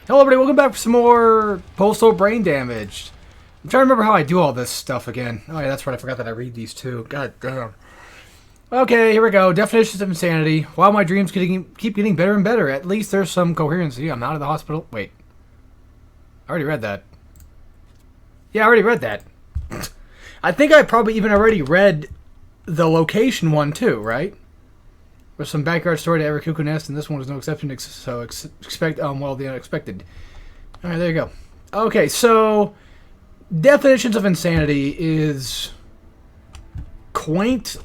Hello everybody, welcome back for some more Postal Brain Damaged. I'm trying to remember how I do all this stuff again. Oh yeah, that's right, I forgot that I read these too. God damn. Okay, here we go. Definitions of insanity. While my dreams keep getting better and better, at least there's some coherency. I'm out of the hospital. Wait. I already read that. Yeah, I already read that. I think I probably even already read the location one too, right? There's some backyard story to every cuckoo nest, and this one was no exception, so expect, well, the unexpected. Alright, there you go. Okay, so definitions of insanity is quaint.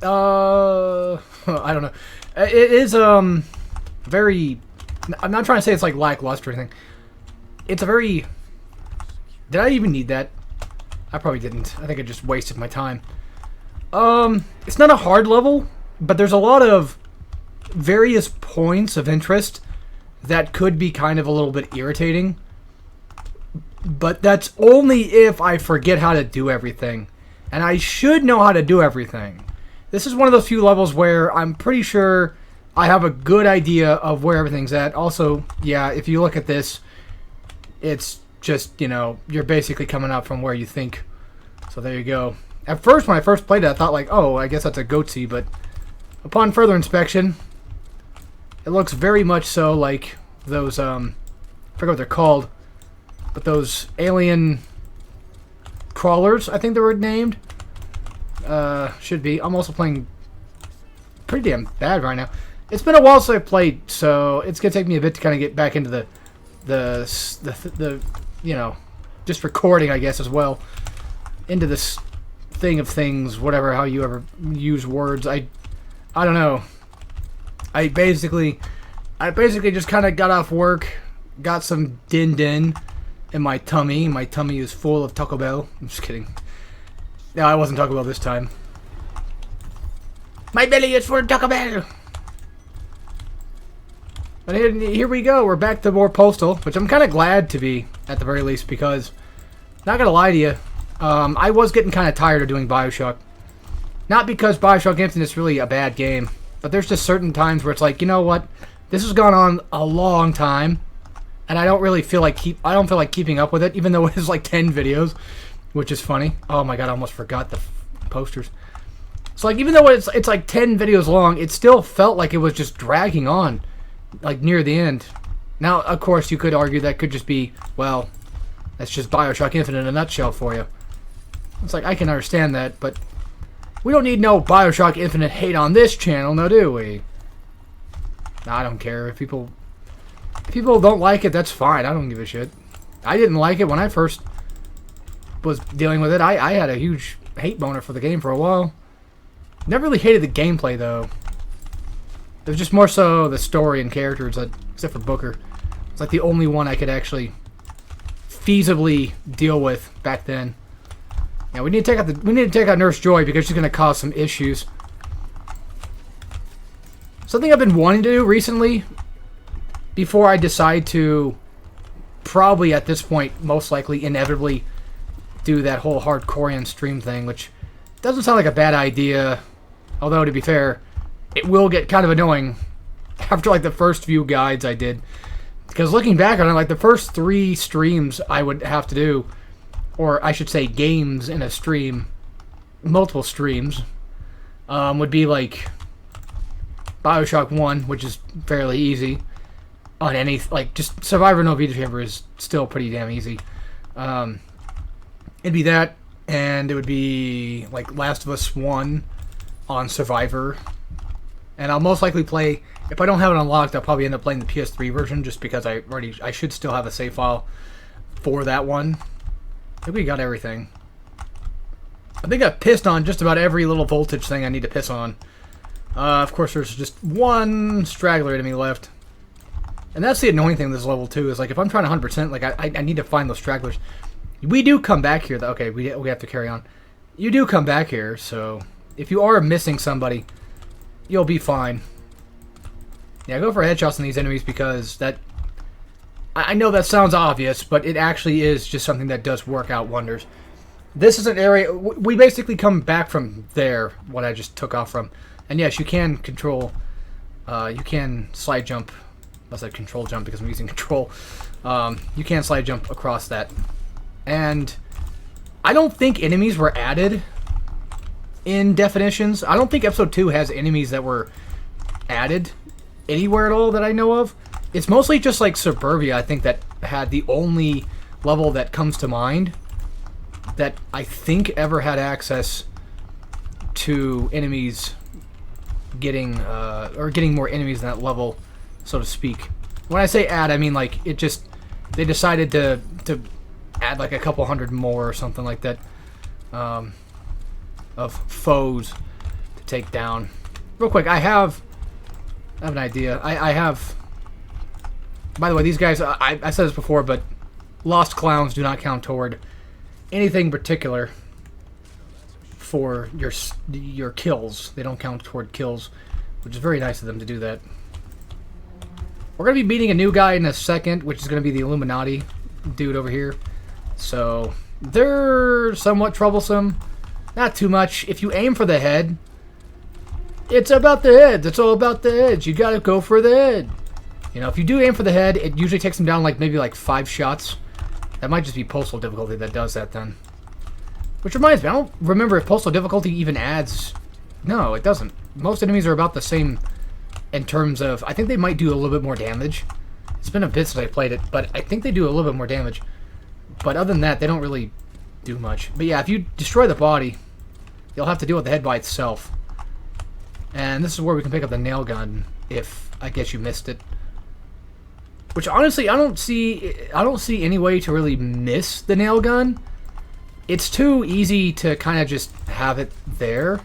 I don't know. It is, very, I'm not trying to say it's like lackluster or anything. It's a very, did I even need that? I probably didn't. I think I just wasted my time. It's not a hard level, but there's a lot of various points of interest that could be kind of a little bit irritating. But that's only if I forget how to do everything. And I should know how to do everything. This is one of those few levels where I'm pretty sure I have a good idea of where everything's at. Also, yeah, if you look at this, it's just, you know, you're basically coming up from where you think. So there you go. At first, when I first played it, I thought like, oh, I guess that's a goatsy, but upon further inspection, it looks very much so like those, I forget what they're called, but those alien crawlers, I think they were named. Should be. I'm also playing pretty damn bad right now. It's been a while since I played, so it's gonna take me a bit to kind of get back into the you know, just recording, I guess, as well, into this thing of things, whatever, how you ever use words. I don't know. I basically just kind of got off work, got some din in my tummy. My tummy is full of Taco Bell. I'm just kidding. No, I wasn't Taco Bell this time. My belly is full of Taco Bell. But here we go. We're back to more Postal, which I'm kind of glad to be, at the very least, because, not gonna lie to you, I was getting kind of tired of doing Bioshock. Not because Bioshock Infinite is really a bad game, but there's just certain times where it's like, you know what, this has gone on a long time, and I don't really feel like keeping up with it, even though it is like 10 videos, which is funny. Oh my god, I almost forgot the posters. So like, even though it's like 10 videos long, it still felt like it was just dragging on, like near the end. Now, of course, you could argue that could just be, well, that's just Bioshock Infinite in a nutshell for you. It's like, I can understand that, but we don't need no Bioshock Infinite hate on this channel, no, do we? Nah, I don't care. If people don't like it, that's fine. I don't give a shit. I didn't like it when I first was dealing with it. I had a huge hate boner for the game for a while. Never really hated the gameplay, though. It was just more so the story and characters, except for Booker. It's like the only one I could actually feasibly deal with back then. Yeah, we need to take out Nurse Joy because she's going to cause some issues. Something I've been wanting to do recently, before I decide to probably at this point, most likely, inevitably, do that whole hardcore stream thing, which doesn't sound like a bad idea. Although, to be fair, it will get kind of annoying after like the first few guides I did. Because looking back on it, like the first 3 streams I would have to do, or I should say games in a stream, multiple streams, would be like Bioshock 1, which is fairly easy on any, like, just Survivor No Vida Chamber is still pretty damn easy. It'd be that, and it would be like Last of Us 1 on Survivor. And I'll most likely play, if I don't have it unlocked, I'll probably end up playing the PS3 version, just because I should still have a save file for that one. I think we got everything. I think I've pissed on just about every little voltage thing I need to piss on. Of course, there's just one straggler enemy left. And that's the annoying thing with this level, too, is like, if I'm trying to 100%, like, I need to find those stragglers. We do come back here, though. Okay, we have to carry on. You do come back here, so if you are missing somebody, you'll be fine. Yeah, go for headshots on these enemies because that... I know that sounds obvious, but it actually is just something that does work out wonders. This is an area... We basically come back from there, what I just took off from. And yes, you can control... you can slide jump Unless I control jump because I'm using control. You can't slide jump across that. And I don't think enemies were added in definitions. I don't think episode 2 has enemies that were added anywhere at all that I know of. It's mostly just like Suburbia, I think, that had the only level that comes to mind that I think ever had access to enemies getting more enemies in that level, so to speak. When I say add, I mean like it just they decided to add like a couple hundred more or something like that of foes to take down. Real quick, I have an idea. I have. By the way, these guys, I said this before, but lost clowns do not count toward anything particular for your kills. They don't count toward kills, which is very nice of them to do that. We're going to be meeting a new guy in a second, which is going to be the Illuminati dude over here. So, they're somewhat troublesome. Not too much. If you aim for the head, it's about the heads. It's all about the heads. You got to go for the head. You know, if you do aim for the head, it usually takes them down like maybe like 5 shots. That might just be Postal difficulty that does that then. Which reminds me, I don't remember if Postal difficulty even adds... No, it doesn't. Most enemies are about the same in terms of... I think they might do a little bit more damage. It's been a bit since I played it, but I think they do a little bit more damage. But other than that, they don't really do much. But yeah, if you destroy the body, you'll have to deal with the head by itself. And this is where we can pick up the nail gun, if I guess you missed it. Which honestly, I don't see any way to really miss the nail gun. It's too easy to kind of just have it there.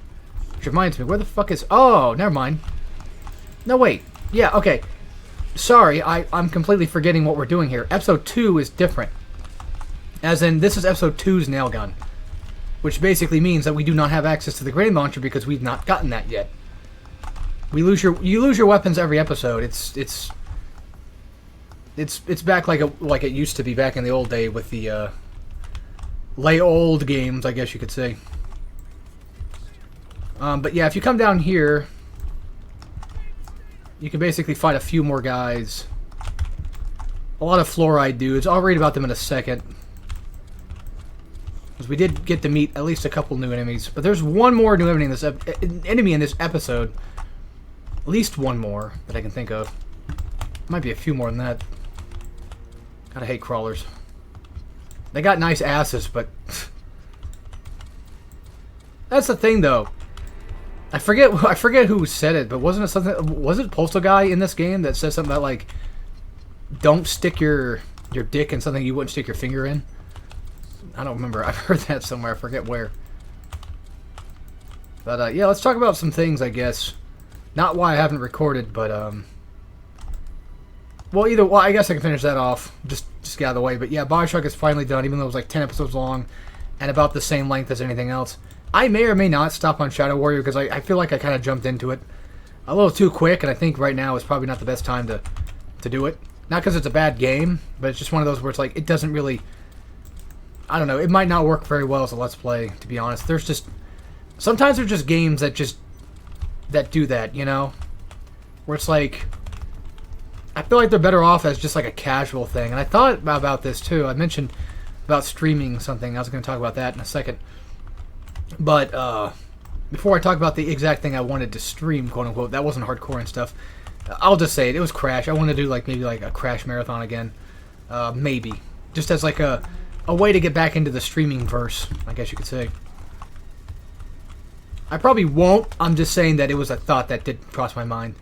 Which reminds me, where the fuck is... Oh, never mind. No, wait. Yeah, okay. Sorry, I'm completely forgetting what we're doing here. Episode 2 is different. As in, this is Episode 2's nail gun. Which basically means that we do not have access to the grenade launcher because we've not gotten that yet. You lose your weapons every episode. It's back like it used to be back in the old day with the old games, I guess you could say. But yeah, if you come down here, you can basically fight a few more guys. A lot of fluoride dudes. I'll read about them in a second. Because we did get to meet at least a couple new enemies. But there's one more new enemy in this episode. At least one more that I can think of. Might be a few more than that. Gotta hate crawlers. They got nice asses, but... That's the thing, though. I forget who said it, but wasn't it something... Was it Postal Guy in this game that says something about, like... Don't stick your dick in something you wouldn't stick your finger in? I don't remember. I've heard that somewhere. I forget where. But, yeah, let's talk about some things, I guess. Not why I haven't recorded, but, Well, I guess I can finish that off. Just get out of the way. But yeah, Bioshock is finally done, even though it was like 10 episodes long and about the same length as anything else. I may or may not stop on Shadow Warrior because I feel like I kind of jumped into it a little too quick, and I think right now is probably not the best time to do it. Not because it's a bad game, but it's just one of those where it's like, it doesn't really... I don't know, it might not work very well as a Let's Play, to be honest. There's just... Sometimes there's just games that do that, you know? Where it's like... I feel like they're better off as just like a casual thing. And I thought about this too. I mentioned about streaming something. I was going to talk about that in a second. But before I talk about the exact thing I wanted to stream, quote unquote, that wasn't hardcore and stuff. I'll just say it. It was Crash. I want to do like maybe like a Crash marathon again. Maybe. Just as like a way to get back into the streaming verse, I guess you could say. I probably won't. I'm just saying that it was a thought that did cross my mind.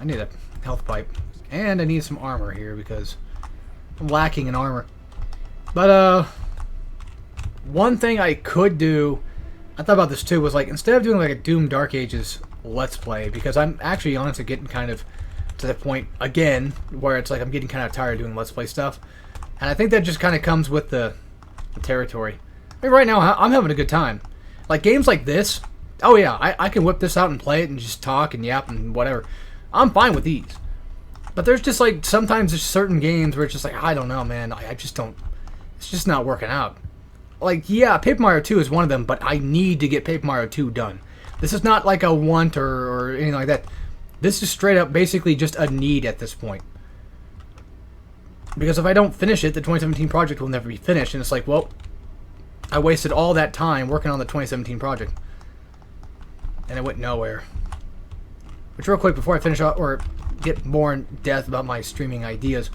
I need a health pipe. And I need some armor here because I'm lacking in armor. But, one thing I could do, I thought about this too, was like, instead of doing like a Doom Dark Ages Let's Play, because I'm actually honestly getting kind of to the point, again, where it's like I'm getting kind of tired of doing Let's Play stuff. And I think that just kind of comes with the territory. I mean, right now, I'm having a good time. Like, games like this, oh yeah, I can whip this out and play it and just talk and yap and whatever. I'm fine with these. But there's just like, sometimes there's certain games where it's just like, I don't know, man, I just don't, it's just not working out. Like, yeah, Paper Mario 2 is one of them, but I need to get Paper Mario 2 done. This is not like a want or anything like that. This is straight up basically just a need at this point. Because if I don't finish it, the 2017 project will never be finished. And it's like, well, I wasted all that time working on the 2017 project. And it went nowhere. Which, real quick, before I finish up, or get more in depth about my streaming ideas,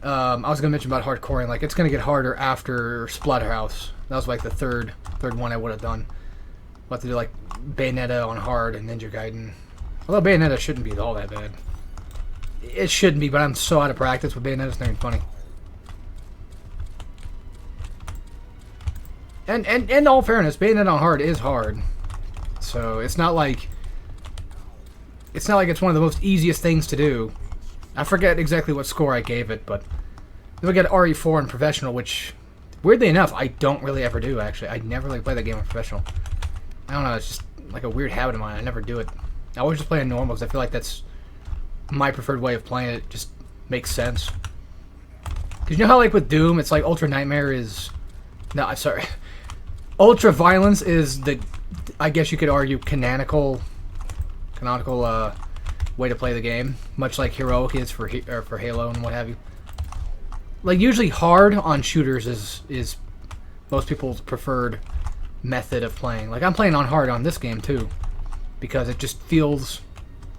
I was going to mention about hardcoring. Like, it's going to get harder after Splatterhouse. That was like the third one I would have done. We'll have to do like Bayonetta on hard and Ninja Gaiden. Although Bayonetta shouldn't be all that bad. It shouldn't be, but I'm so out of practice with Bayonetta, it's not even funny. And in all fairness, Bayonetta on hard is hard. So it's not like it's one of the most easiest things to do. I forget exactly what score I gave it, but then we got RE4 in professional, which weirdly enough I don't really ever do. Actually, I never really play that game in professional. I don't know. It's just like a weird habit of mine. I never do it. I always just play in normal because I feel like that's my preferred way of playing it. It just makes sense. Because you know how like with Doom, it's like Ultra Nightmare is... No, I'm sorry. Ultra Violence is the, I guess you could argue, canonical way to play the game. Much like Heroic is for Halo and what have you. Like usually hard on shooters is most people's preferred method of playing. Like I'm playing on hard on this game too. Because it just feels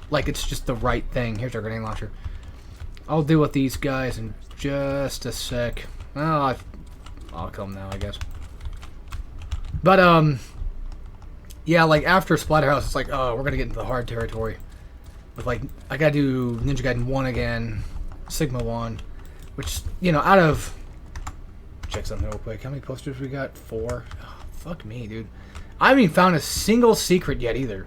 like it's just the right thing. Here's our grenade launcher. I'll deal with these guys in just a sec. Oh, I'll kill them now, I guess. But, yeah, like, after Splatterhouse, it's like, oh, we're gonna get into the hard territory. With, like, I gotta do Ninja Gaiden 1 again, Sigma 1, which, you know, out of... Check something real quick. How many posters we got? 4? Oh, fuck me, dude. I haven't even found a single secret yet, either.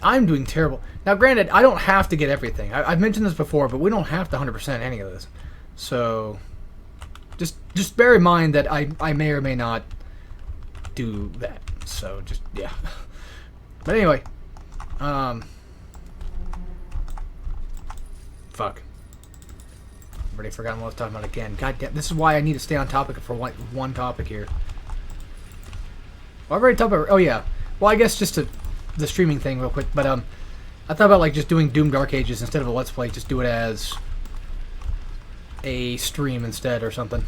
I'm doing terrible. Now, granted, I don't have to get everything. I've mentioned this before, but we don't have to 100% any of this. So, just bear in mind that I may or may not do that. So, just, yeah. But anyway. Fuck. I've already forgotten what I was talking about again. God damn, this is why I need to stay on topic for one topic here. Well, I've already talked about... Oh, yeah. Well, I guess just to... the streaming thing real quick, but I thought about like just doing Doom Dark Ages instead of a Let's Play, just do it as a stream instead or something.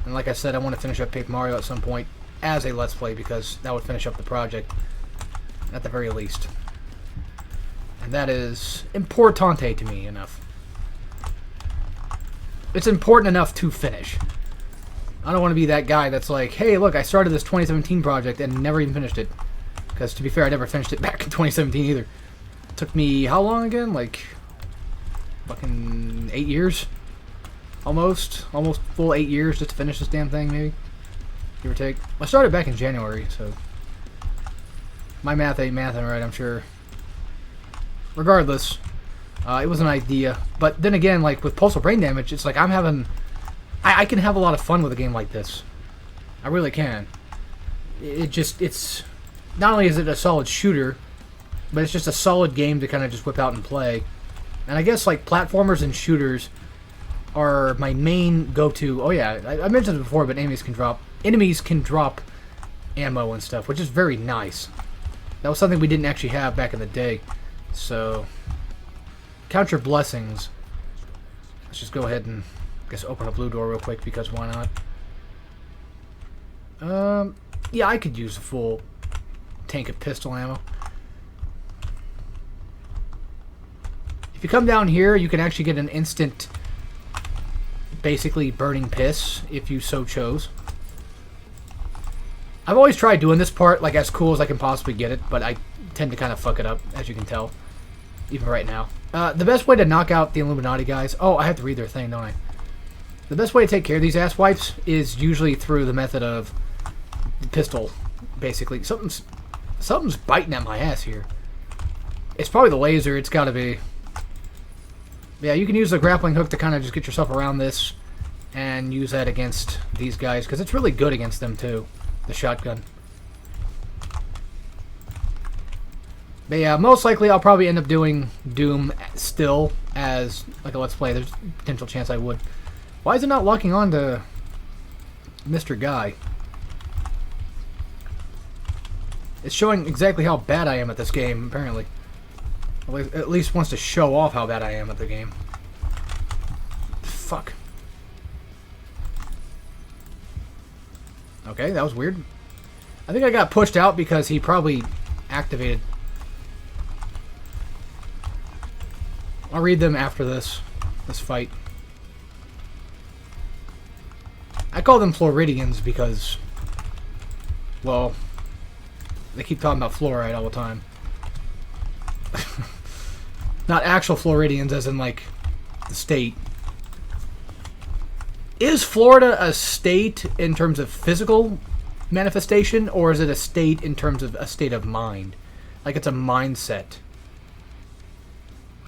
And like I said, I want to finish up Paper Mario at some point as a Let's Play because that would finish up the project at the very least. And that is importante to me enough. It's important enough to finish. I don't want to be that guy that's like, hey, look, I started this 2017 project and never even finished it. Because, to be fair, I never finished it back in 2017 either. It took me, how long again? Like, fucking 8 years? Almost full 8 years just to finish this damn thing, maybe? Give or take. I started back in January, so... My math ain't mathin' right, I'm sure. Regardless, it was an idea. But then again, like, with Postal Brain Damage, it's like I'm having... I can have a lot of fun with a game like this. I really can. It's... Not only is it a solid shooter, but it's just a solid game to kind of just whip out and play. And I guess, like, platformers and shooters are my main go-to. Oh, yeah, I mentioned it before, but enemies can drop ammo and stuff, which is very nice. That was something we didn't actually have back in the day. So, count your blessings. Let's just go ahead and, I guess, open a blue door real quick, because why not? Yeah, I could use a full... tank of pistol ammo. If you come down here, you can actually get an instant, basically burning piss if you so chose. I've always tried doing this part like as cool as I can possibly get it, but I tend to kind of fuck it up, as you can tell, even right now. The best way to knock out the Illuminati guys... Oh, I have to read their thing, don't I? The best way to take care of these asswipes is usually through the method of pistol, basically. Something's biting at my ass here. It's probably the laser. It's got to be. Yeah, you can use the grappling hook to kind of just get yourself around this and use that against these guys, because it's really good against them, too. The shotgun. But yeah, most likely I'll probably end up doing Doom still as like a Let's Play. There's a potential chance I would. Why is it not locking on to Mr. Guy? It's showing exactly how bad I am at this game, apparently. At least wants to show off how bad I am at the game. Fuck. Okay, that was weird. I think I got pushed out because he probably activated. I'll read them after this fight. I call them Floridians because, well, they keep talking about fluoride all the time. Not actual Floridians as in, like, the state. Is Florida a state in terms of physical manifestation, or is it a state in terms of a state of mind? Like, it's a mindset.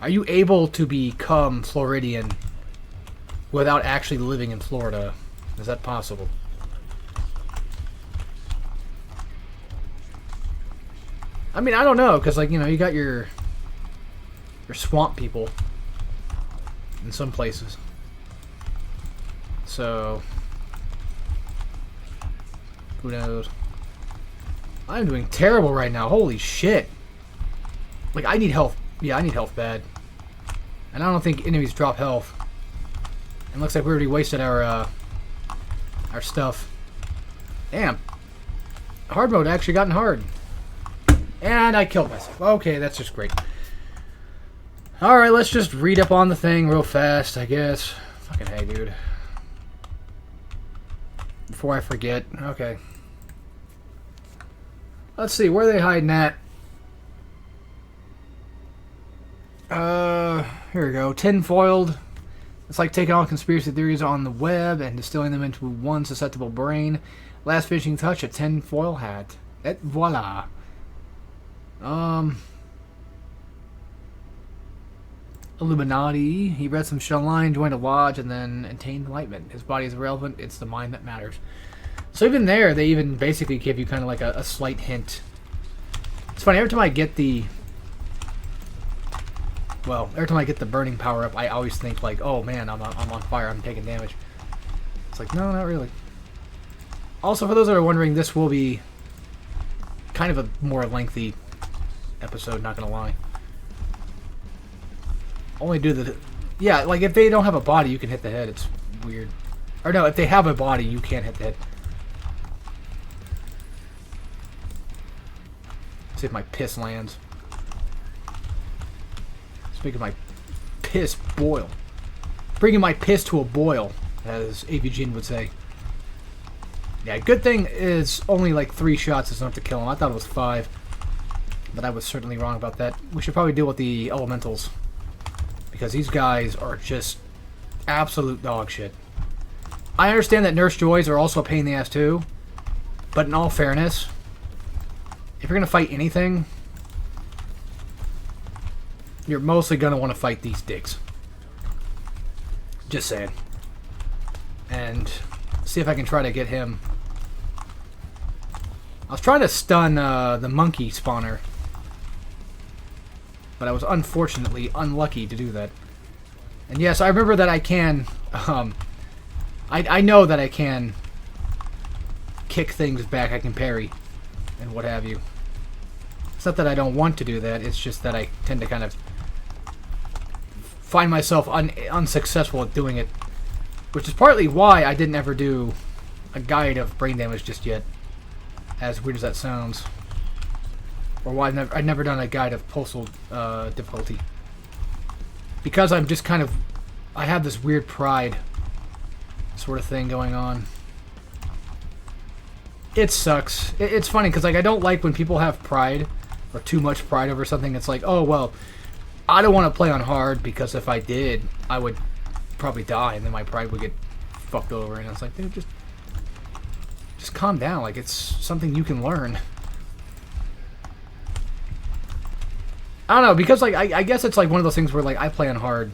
Are you able to become Floridian without actually living in Florida? Is that possible? I mean, I don't know, because, like, you know, you got your swamp people in some places. So, who knows? I'm doing terrible right now. Holy shit. Like, I need health. Yeah, I need health bad. And I don't think enemies drop health. And looks like we already wasted our stuff. Damn. Hard mode actually gotten hard. And I killed myself. Okay, that's just great. Alright, let's just read up on the thing real fast, I guess. Fucking hey, dude. Before I forget. Okay. Let's see, where are they hiding at? Here we go. Tinfoiled. It's like taking all conspiracy theories on the web and distilling them into one susceptible brain. Last finishing touch, a tinfoil hat. Et voila. Illuminati. He read some shell line, joined a lodge, and then attained enlightenment. His body is irrelevant. It's the mind that matters. So even there, they even basically give you kind of like a slight hint. It's funny, every time I get the... Well, every time I get the burning power up, I always think like, oh man, I'm on fire, I'm taking damage. It's like, no, not really. Also, for those that are wondering, this will be kind of a more lengthy episode, not gonna lie. Only do the... Yeah, like if they don't have a body, you can hit the head. It's weird. Or no, if they have a body, you can't hit the head. See if my piss lands. Speaking of my piss boil. Bringing my piss to a boil, as AVG would say. Yeah, good thing is only like 3 shots is enough to kill him. I thought it was 5. But I was certainly wrong about that. We should probably deal with the elementals. Because these guys are just absolute dog shit. I understand that Nurse Joys are also a pain in the ass too. But in all fairness, if you're going to fight anything, you're mostly going to want to fight these dicks. Just saying. And see if I can try to get him. I was trying to stun the monkey spawner. But I was unfortunately unlucky to do that. And yes, I remember that I can... I know that I can kick things back. I can parry and what have you. It's not that I don't want to do that. It's just that I tend to kind of find myself unsuccessful at doing it. Which is partly why I didn't ever do a guide of brain damage just yet. As weird as that sounds. Or why I've never done a guide of postal difficulty. Because I'm just kind of... I have this weird pride sort of thing going on. It sucks. It's funny because like I don't like when people have pride or too much pride over something. It's like, oh well, I don't want to play on hard because if I did, I would probably die and then my pride would get fucked over. And I was like, dude, just calm down. Like it's something you can learn. I don't know, because like I guess it's like one of those things where like I play on hard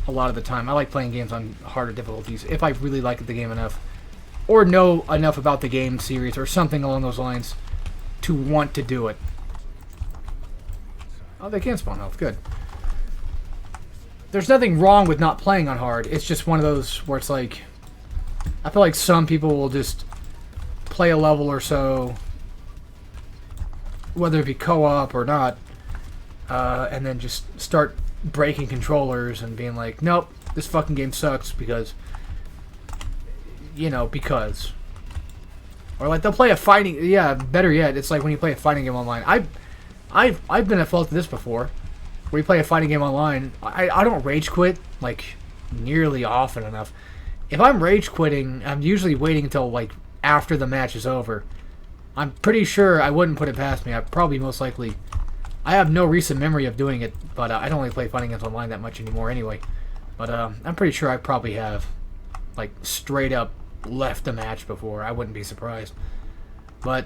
a lot of the time. I like playing games on harder difficulties if I really like the game enough. Or know enough about the game series or something along those lines to want to do it. Oh, they can spawn health. Good. There's nothing wrong with not playing on hard. It's just one of those where it's like... I feel like some people will just play a level or so, whether it be co-op or not, and then just start breaking controllers and being like, nope, this fucking game sucks because, because. Or like they'll play a fighting, yeah, better yet, it's like when you play a fighting game online. I've been at fault of this before, where you play a fighting game online. I don't rage quit like nearly often enough. If I'm rage quitting, I'm usually waiting until like after the match is over. I'm pretty sure I wouldn't put it past me. I have no recent memory of doing it, but I don't really play fighting games online that much anymore anyway. But I'm pretty sure I probably have, like, straight up left the match before. I wouldn't be surprised. But,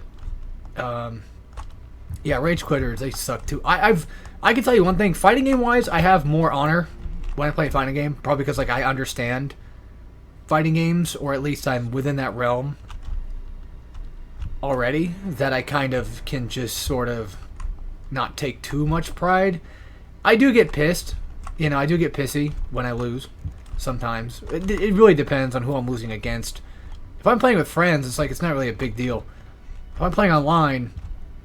yeah, rage quitters, they suck too. I can tell you one thing. Fighting game wise, I have more honor when I play a fighting game, probably because like I understand fighting games, or at least I'm within that realm already, that I kind of can just sort of not take too much pride. I do get pissed. I do get pissy when I lose sometimes. It really depends on who I'm losing against. If I'm playing with friends, it's like it's not really a big deal. If I'm playing online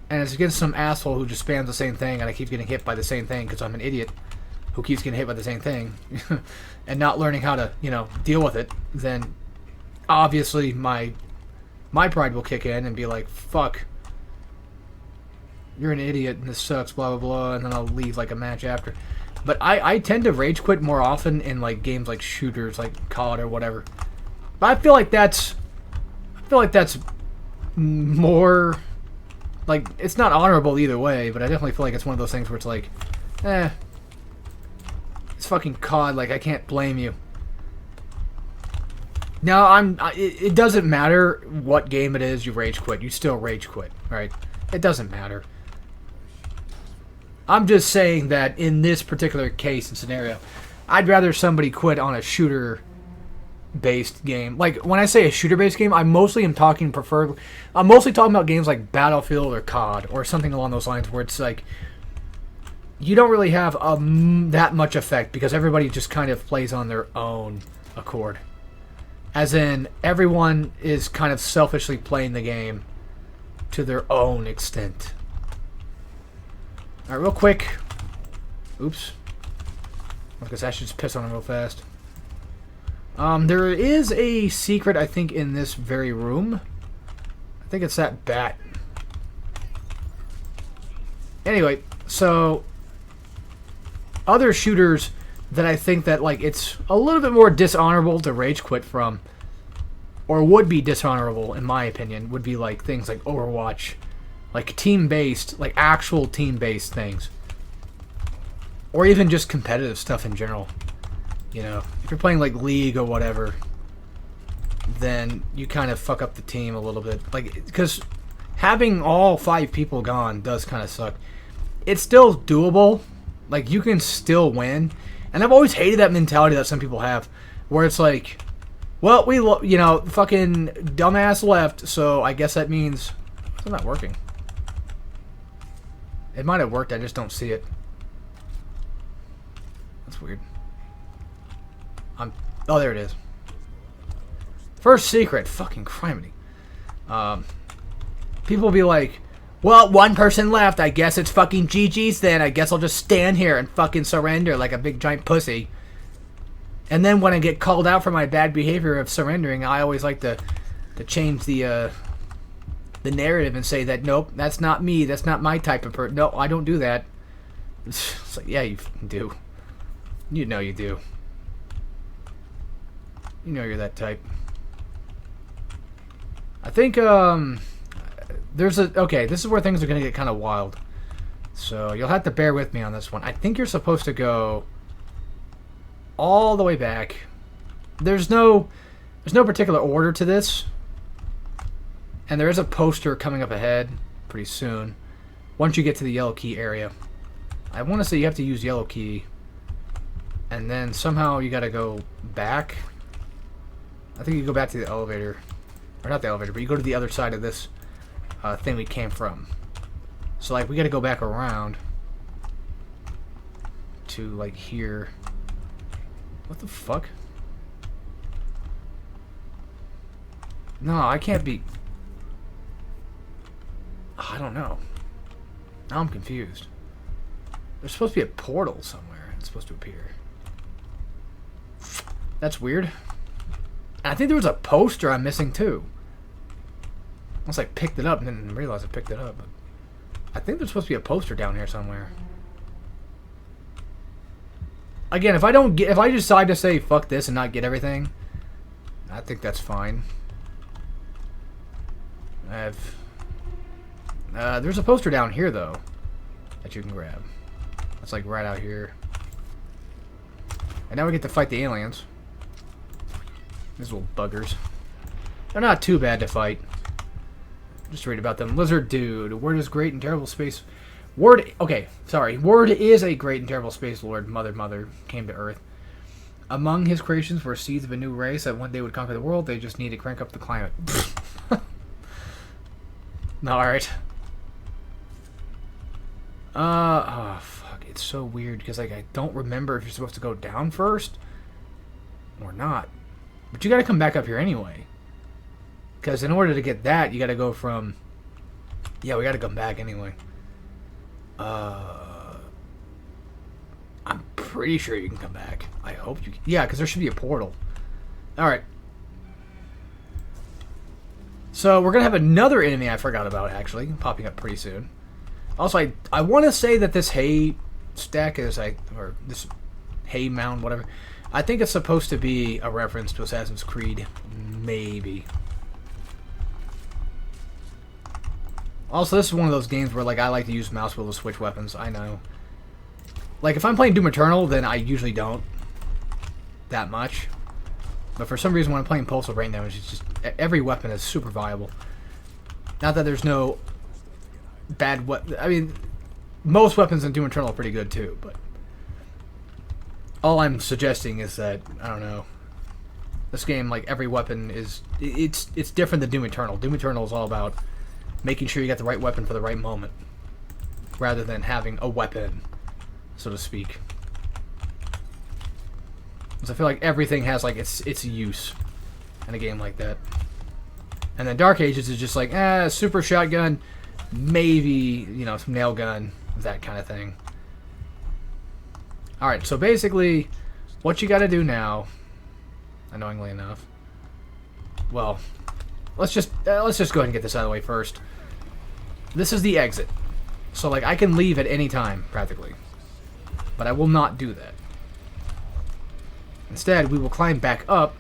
and it's against some asshole who just spams the same thing and I keep getting hit by the same thing because I'm an idiot who keeps getting hit by the same thing and not learning how to, deal with it, then obviously my pride will kick in and be like, fuck, you're an idiot and this sucks, blah, blah, blah, and then I'll leave like a match after. But I tend to rage quit more often in like games like shooters, like COD or whatever. But I feel like that's more, like, it's not honorable either way, but I definitely feel like it's one of those things where it's like, it's fucking COD, like, I can't blame you. No, it doesn't matter what game it is you rage quit. You still rage quit, right? It doesn't matter. I'm just saying that in this particular case and scenario, I'd rather somebody quit on a shooter-based game. Like, when I say a shooter-based game, I mostly am talking about games like Battlefield or COD or something along those lines where it's like you don't really have that much effect because everybody just kind of plays on their own accord. As in, everyone is kind of selfishly playing the game to their own extent. Alright, real quick. Oops. I guess I should just piss on him real fast. There is a secret, I think, in this very room. I think it's that bat. Anyway, so other shooters that I think that, like, it's a little bit more dishonorable to rage quit from, or would be dishonorable, in my opinion, would be, like, things like Overwatch. Like, team-based, like, actual team-based things. Or even just competitive stuff in general. If you're playing, like, League or whatever, then you kind of fuck up the team a little bit. Like, because having all 5 people gone does kind of suck. It's still doable. Like, you can still win. And I've always hated that mentality that some people have, where it's like, well, fucking dumbass left, so I guess that means it's not working. It might have worked, I just don't see it. That's weird. Oh, there it is. First secret. Fucking criminy. People will be like, well, 1 person left. I guess it's fucking GG's then. I guess I'll just stand here and fucking surrender like a big giant pussy. And then when I get called out for my bad behavior of surrendering, I always like to change the narrative and say that, nope, that's not me. That's not my type of person. No, I don't do that. It's like, yeah, you do. You know you do. You know you're that type. I think, okay, this is where things are going to get kind of wild. So you'll have to bear with me on this one. I think you're supposed to go all the way back. There's no particular order to this. And there is a poster coming up ahead pretty soon. Once you get to the yellow key area. I want to say you have to use yellow key. And then somehow you got to go back. I think you go back to the elevator. Or not the elevator, but you go to the other side of this thing we came from. So, like, we got to go back around to, like, here. What the fuck? No, I can't be... I don't know. Now I'm confused. There's supposed to be a portal somewhere. It's supposed to appear. That's weird. And I think there was a poster I'm missing too. Once I picked it up and didn't realize I picked it up. But I think there's supposed to be a poster down here somewhere. Again, if I decide to say fuck this and not get everything, I think that's fine. There's a poster down here though that you can grab. It's like right out here. And now we get to fight the aliens. These little buggers. They're not too bad to fight. Just read about them. Lizard dude. Word is great and terrible space. Word is a great and terrible space lord. Mother came to Earth. Among his creations were seeds of a new race that one day would conquer the world. They just need to crank up the climate. Alright. Oh, fuck. It's so weird because, like, I don't remember if you're supposed to go down first or not. But you gotta come back up here anyway. Because in order to get that, you gotta go from... Yeah, we gotta come back anyway. I'm pretty sure you can come back. I hope you can. Yeah, because there should be a portal. Alright. So, we're gonna have another enemy I forgot about, actually, popping up pretty soon. Also, I want to say that this hay stack is, or this hay mound, whatever, I think it's supposed to be a reference to Assassin's Creed. Maybe. Also, this is one of those games where, like, I like to use mouse wheel to switch weapons. I know. Like, if I'm playing Doom Eternal, then I usually don't that much. But for some reason, when I'm playing Postal Brain Damage, it's just... Every weapon is super viable. Not that there's no bad weapon. I mean, most weapons in Doom Eternal are pretty good, too. But all I'm suggesting is that, I don't know, this game, like, every weapon is... It's different than Doom Eternal. Doom Eternal is all about making sure you got the right weapon for the right moment, rather than having a weapon, so to speak. Because I feel like everything has, like, its use in a game like that. And then Dark Ages is just like, super shotgun, maybe, you know, some nail gun, that kind of thing. Alright, so basically, what you gotta do now, annoyingly enough, well, let's just go ahead and get this out of the way first. This is the exit. So, like, I can leave at any time, practically. But I will not do that. Instead, we will climb back up.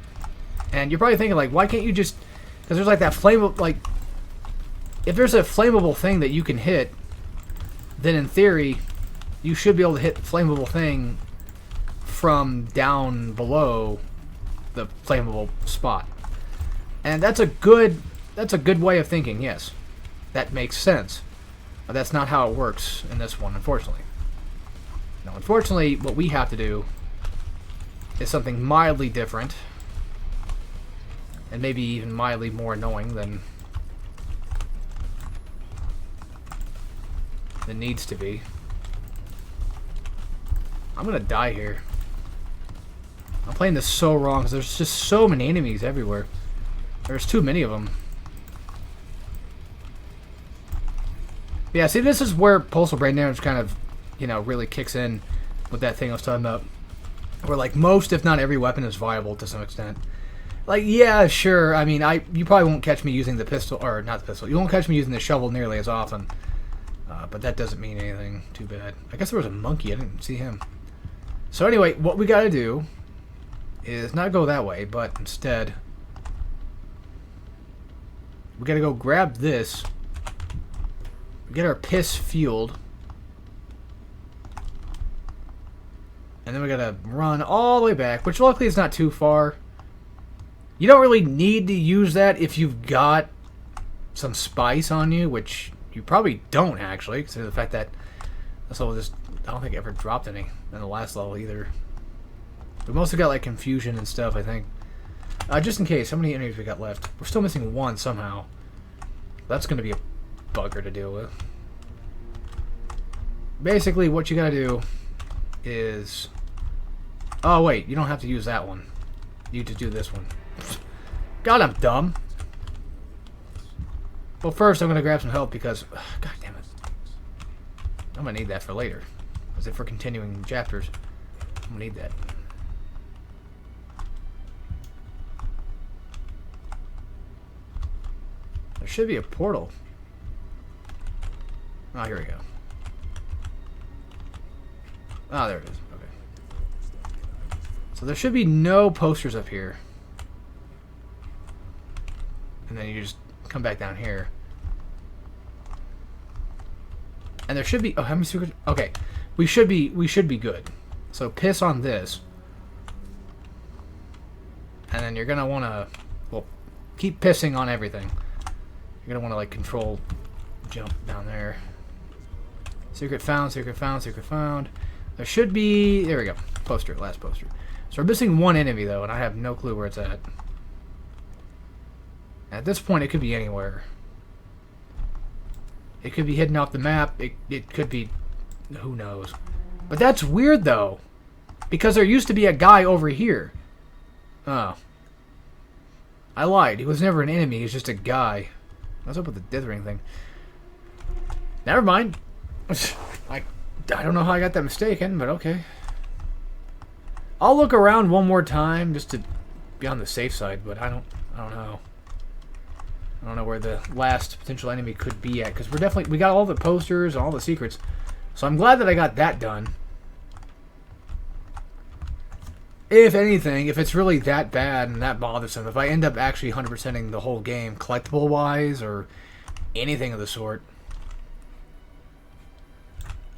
And you're probably thinking, like, why can't you just... Because there's, like, that flammable... Like, if there's a flammable thing that you can hit, then in theory, you should be able to hit the flammable thing from down below the flammable spot. And that's a good way of thinking, yes. That makes sense. But that's not how it works in this one, unfortunately. Now, unfortunately, what we have to do is something mildly different. And maybe even mildly more annoying than needs to be. I'm gonna die here. I'm playing this so wrong because there's just so many enemies everywhere. There's too many of them. Yeah, see, this is where Postal Brain Damage kind of, you know, really kicks in with that thing I was talking about. Where, like, most, if not every weapon is viable to some extent. Like, yeah, sure, I mean, you probably won't catch me using the pistol, or not the pistol, you won't catch me using the shovel nearly as often. But that doesn't mean anything too bad. I guess there was a monkey, I didn't see him. So anyway, what we gotta do is not go that way, but instead... we gotta go grab this, get our piss fueled, and then we gotta run all the way back, which luckily is not too far. You don't really need to use that if you've got some spice on you, which you probably don't actually, considering the fact that this level just, I don't think it ever dropped any in the last level either. We mostly got like confusion and stuff, I think. Just in case, how many enemies we got left? We're still missing one somehow. That's going to be a bugger to deal with. Basically, what you got to do is... Oh, wait, you don't have to use that one. You just do this one. God, I'm dumb. Well, first I'm going to grab some help because... God damn it. I'm going to need that for later. As if we're continuing chapters. I'm gonna need that. There should be a portal. Oh, here we go. Ah, there it is. Okay. So there should be no posters up here. And then you just come back down here. And there should be... Oh, how many secrets? Okay. We should be good. So piss on this. And then you're going to want to... Well, keep pissing on everything. You're going to want to, like, control... Jump down there. Secret found, secret found, secret found. There should be... There we go. Poster, last poster. So we're missing one enemy, though, and I have no clue where it's at. At this point, it could be anywhere. It could be hidden off the map. It could be... Who knows? But that's weird, though. Because there used to be a guy over here. Oh. I lied. He was never an enemy. He was just a guy. What's up with the dithering thing? Never mind. I don't know how I got that mistaken, but okay. I'll look around one more time just to be on the safe side, but I don't know. I don't know where the last potential enemy could be at, because we got all the posters and all the secrets. So I'm glad that I got that done. If anything, if it's really that bad and that bothersome, if I end up actually 100%ing the whole game, collectible-wise, or anything of the sort,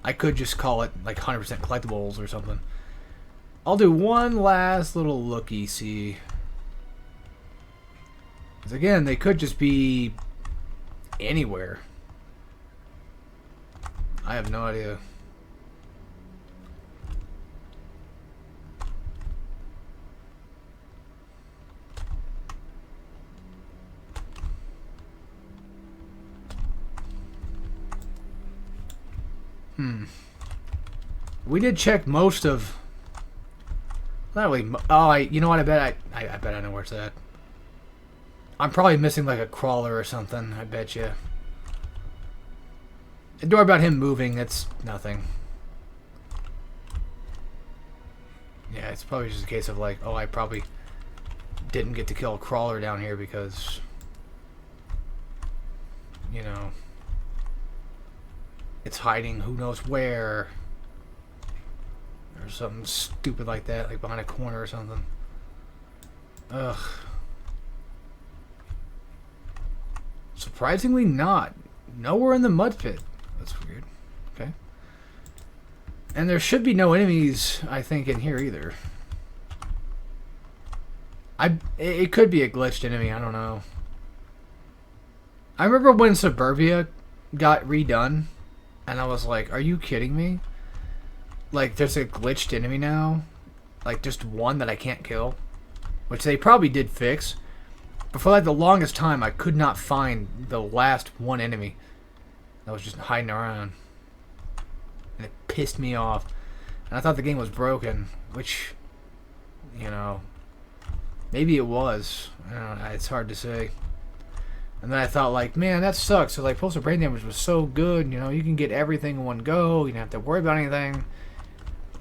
I could just call it like 100% collectibles or something. I'll do one last little looky-see. Because again, they could just be anywhere. I have no idea. We did check most of... Not really... Oh, you know what? I bet I know where it's at. I'm probably missing like a crawler or something. I bet you. Don't worry about him moving. That's nothing. Yeah, it's probably just a case of like, oh, I probably didn't get to kill a crawler down here because, you know, it's hiding who knows where. Or something stupid like that, like behind a corner or something. Ugh. Surprisingly not. Nowhere in the mud pit. That's weird. Okay. And there should be no enemies, I think, in here either. It could be a glitched enemy, I don't know. I remember when Suburbia got redone, and I was like, are you kidding me? Like, there's a glitched enemy now. Like, just one that I can't kill. Which they probably did fix. But for like the longest time, I could not find the last one enemy that was just hiding around. And it pissed me off. And I thought the game was broken. Which, you know, maybe it was. I don't know, it's hard to say. And then I thought, like, man, that sucks. So, like, Postal Brain Damage was so good. You know, you can get everything in one go. You don't have to worry about anything.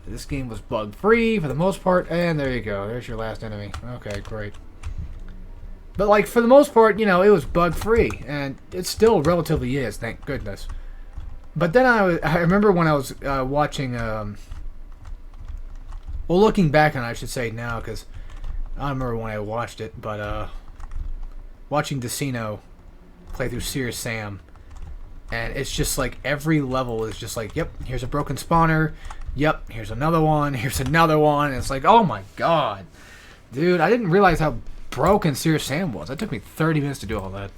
This game was bug-free for the most part. And there you go. There's your last enemy. Okay, great. But, like, for the most part, you know, it was bug-free. And it still relatively is, thank goodness. But then I remember when I was watching... well, looking back on it, I should say now, because I don't remember when I watched it. But, watching Decino play through Serious Sam. And it's just like every level is just like, yep, here's a broken spawner. Yep, here's another one. Here's another one. And it's like, oh my god. Dude, I didn't realize how broken Serious Sam was. It took me 30 minutes to do all that.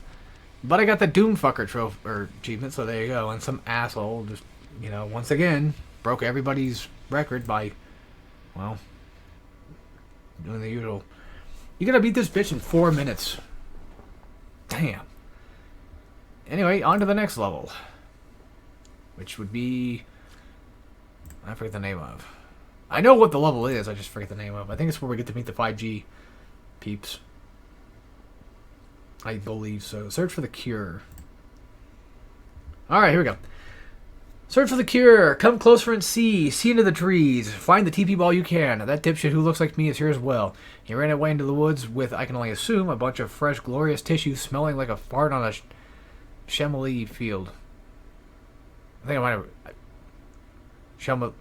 But I got the Doomfucker trophy or achievement, so there you go. And some asshole just, you know, once again, broke everybody's record by, well, doing the usual. You gotta beat this bitch in 4 minutes. Damn. Anyway, on to the next level. Which would be... I forget the name of. I know what the level is, I just forget the name of. I think it's where we get to meet the 5G peeps. I believe so. Search for the cure. Alright, here we go. Search for the cure. Come closer and see. See into the trees. Find the TP ball you can. That dipshit who looks like me is here as well. He ran away into the woods with, I can only assume, a bunch of fresh, glorious tissue smelling like a fart on a chamois field. I think I might have... Chamois...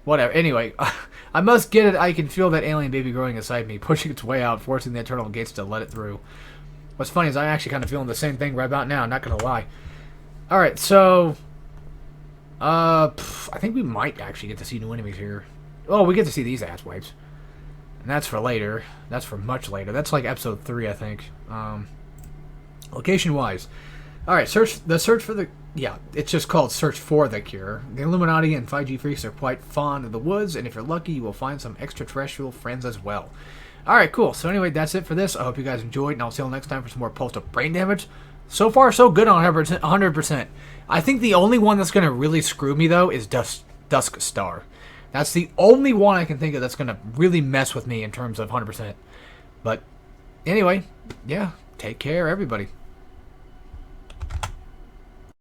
Whatever. Anyway, I must get it. I can feel that alien baby growing inside me, pushing its way out, forcing the eternal gates to let it through. What's funny is I'm actually kind of feeling the same thing right about now. I'm not going to lie. Alright, so... I think we might actually get to see new enemies here. Oh, we get to see these ass wipes. And that's for later. That's for much later. That's like episode 3, I think. Location-wise. Alright, search for the... Yeah, it's just called Search for the Cure. The Illuminati and 5G freaks are quite fond of the woods, and if you're lucky, you will find some extraterrestrial friends as well. Alright, cool. So anyway, that's it for this. I hope you guys enjoyed, and I'll see you next time for some more Postal brain damage. So far, so good on 100%. I think the only one that's going to really screw me, though, is Dusk Star. That's the only one I can think of that's going to really mess with me in terms of 100%. But anyway, yeah, take care, everybody.